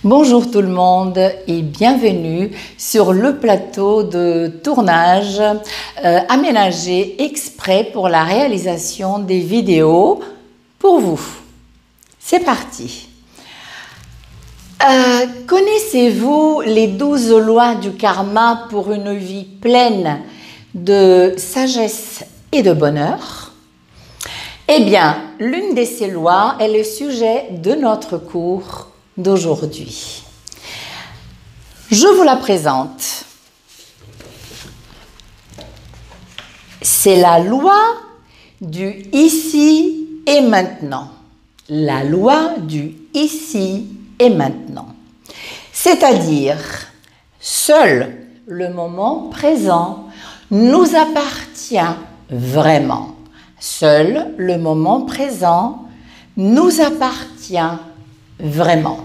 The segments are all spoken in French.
Bonjour tout le monde et bienvenue sur le plateau de tournage aménagé exprès pour la réalisation des vidéos pour vous. C'est parti. Connaissez-vous les 12 lois du karma pour une vie pleine de sagesse et de bonheur? Eh bien, l'une de ces lois est le sujet de notre cours d'aujourd'hui. Je vous la présente. C'est la loi du ici et maintenant. La loi du ici et maintenant. C'est-à-dire, seul le moment présent nous appartient vraiment. Seul le moment présent nous appartient vraiment.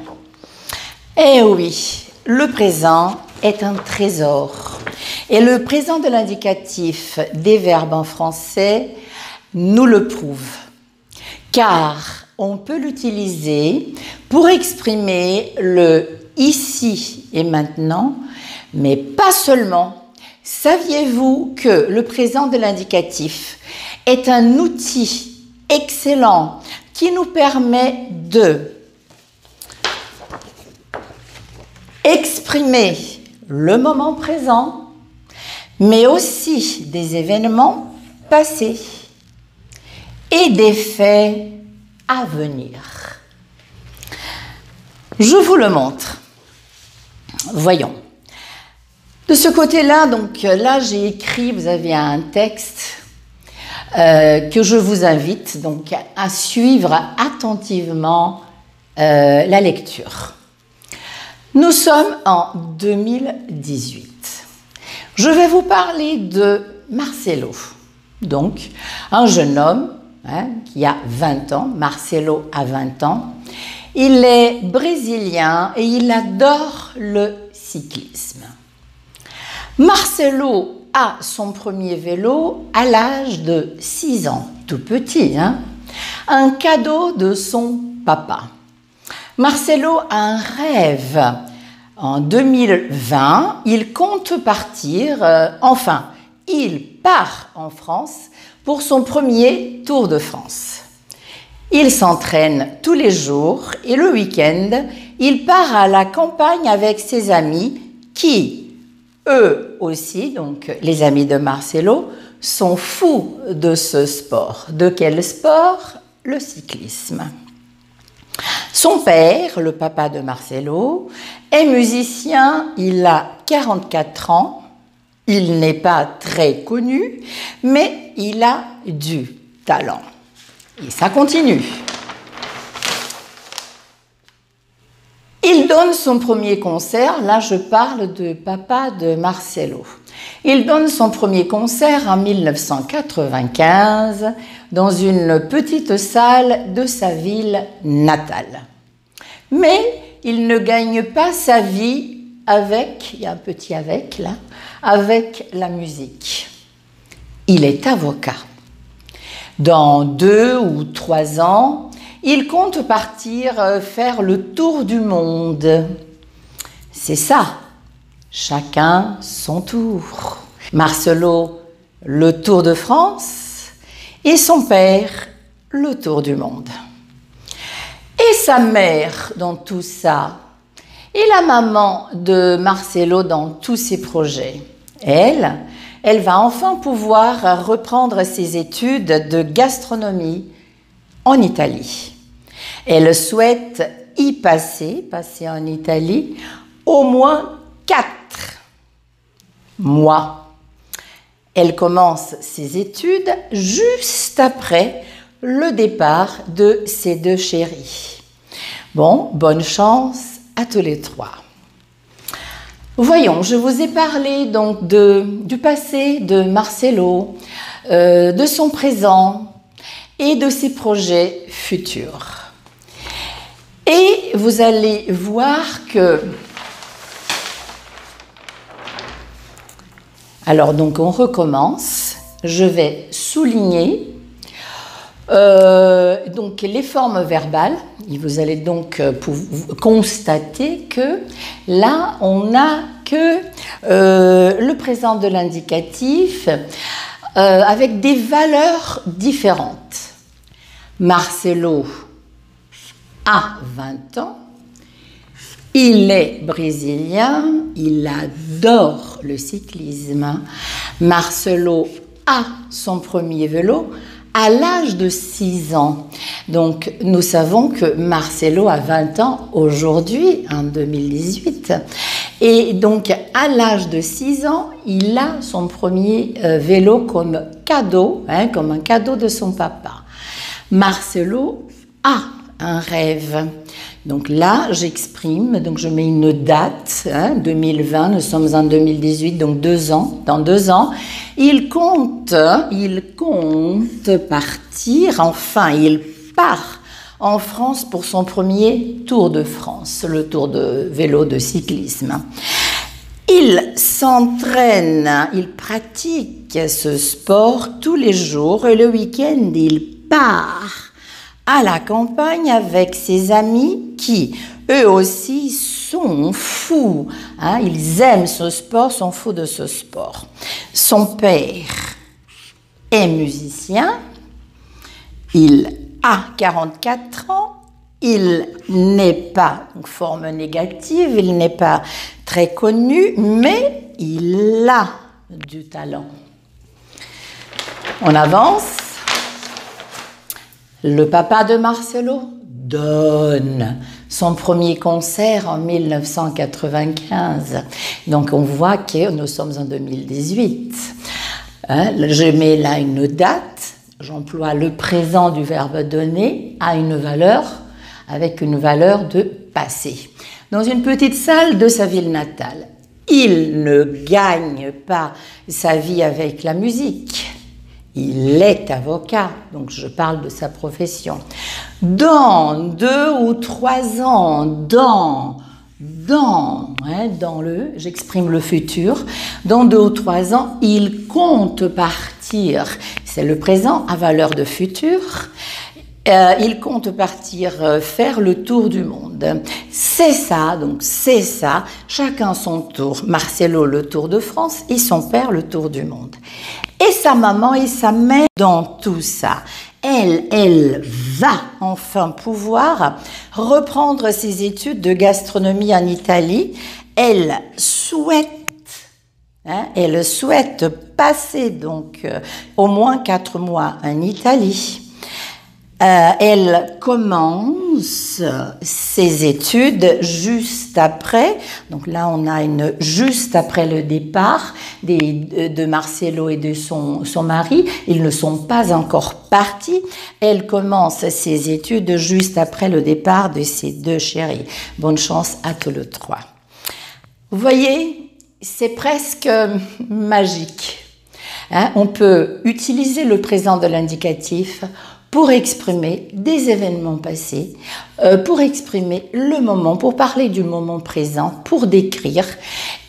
Eh oui, le présent est un trésor. Et le présent de l'indicatif des verbes en français nous le prouve. Car on peut l'utiliser pour exprimer le ici et maintenant, mais pas seulement. Saviez-vous que le présent de l'indicatif est un outil excellent qui nous permet de exprimer le moment présent, mais aussi des événements passés et des faits à venir. Je vous le montre. Voyons. De ce côté-là, donc là j'ai écrit, vous avez un texte que je vous invite donc à suivre attentivement la lecture. Nous sommes en 2018. Je vais vous parler de Marcelo, donc un jeune homme qui a 20 ans. Marcelo a 20 ans. Il est brésilien et il adore le cyclisme. Marcelo a son premier vélo à l'âge de 6 ans, tout petit, un cadeau de son papa. Marcelo a un rêve. En 2020, il compte partir, il part en France pour son premier Tour de France. Il s'entraîne tous les jours et le week-end, il part à la campagne avec ses amis qui, eux aussi, donc les amis de Marcelo, sont fous de ce sport. De quel sport? Le cyclisme. Son père, le papa de Marcelo, est musicien, il a 44 ans, il n'est pas très connu, mais il a du talent. Et ça continue. Il donne son premier concert, là je parle de papa de Marcelo. Il donne son premier concert en 1995 dans une petite salle de sa ville natale. Mais il ne gagne pas sa vie avec, il y a un petit avec là, avec la musique. Il est avocat. Dans 2 ou 3 ans, il compte partir faire le tour du monde. C'est ça, chacun son tour. Marcelo, le Tour de France, et son père, le tour du monde. Et sa mère dans tout ça, et la maman de Marcelo dans tous ses projets. Elle va enfin pouvoir reprendre ses études de gastronomie en Italie. Elle souhaite y passer en Italie, au moins 4 mois. Elle commence ses études juste après le départ de ses 2 chéris. Bon, bonne chance à tous les 3. Voyons, je vous ai parlé donc du passé de Marcelo, de son présent et de ses projets futurs. Et vous allez voir que... Alors donc on recommence. Je vais souligner Donc les formes verbales, et vous allez donc constater que là on n'a que le présent de l'indicatif avec des valeurs différentes. Marcelo a 20 ans, il est brésilien, il adore le cyclisme. Marcelo a son premier vélo à l'âge de 6 ans. Donc, nous savons que Marcelo a 20 ans aujourd'hui, en 2018. Et donc, à l'âge de 6 ans, il a son premier vélo comme cadeau, comme un cadeau de son papa. Marcelo a un rêve. Donc là, j'exprime, donc je mets une date, 2020, nous sommes en 2018, donc 2 ans, dans 2 ans. Il compte partir, enfin, il part en France pour son premier Tour de France, le Tour de vélo de cyclisme. Il s'entraîne, il pratique ce sport tous les jours et le week-end, il part à la campagne avec ses amis qui, eux aussi, sont fous. Ils aiment ce sport, sont fous de ce sport. Son père est musicien, il a 44 ans, il n'est pas, donc forme négative, il n'est pas très connu, mais il a du talent. On avance. Le papa de Marcelo donne son premier concert en 1995. Donc on voit que nous sommes en 2018. Je mets là une date, j'emploie le présent du verbe donner à une valeur, avec une valeur de passé. Dans une petite salle de sa ville natale, il ne gagne pas sa vie avec la musique. Il est avocat, donc je parle de sa profession. Dans 2 ou 3 ans, j'exprime le futur, dans 2 ou 3 ans, il compte partir. C'est le présent à valeur de futur. Il compte partir faire le tour du monde. C'est ça, donc c'est ça, chacun son tour. Marcelo, le Tour de France, et son père, le Tour du monde. Et sa maman et sa mère dans tout ça. Elle va enfin pouvoir reprendre ses études de gastronomie en Italie. Elle souhaite passer donc au moins 4 mois en Italie. Elle commence ses études juste après, donc là on a juste après le départ de Marcelo et de son mari, ils ne sont pas encore partis, elle commence ses études juste après le départ de ses 2 chéris. Bonne chance à tous les 3. Vous voyez, c'est presque magique. On peut utiliser le présent de l'indicatif pour exprimer des événements passés, pour exprimer le moment, pour parler du moment présent, pour décrire,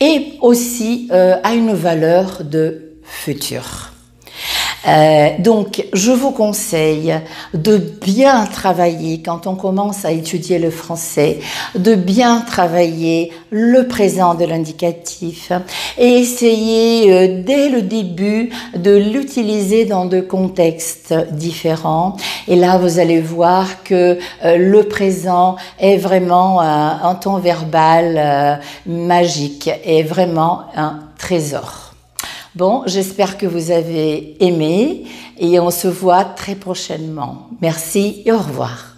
et aussi à une valeur de futur. Donc, je vous conseille de bien travailler quand on commence à étudier le français, de bien travailler le présent de l'indicatif et essayer dès le début de l'utiliser dans 2 contextes différents. Et là, vous allez voir que le présent est vraiment un temps verbal magique, est vraiment un trésor. Bon, j'espère que vous avez aimé et on se voit très prochainement. Merci et au revoir.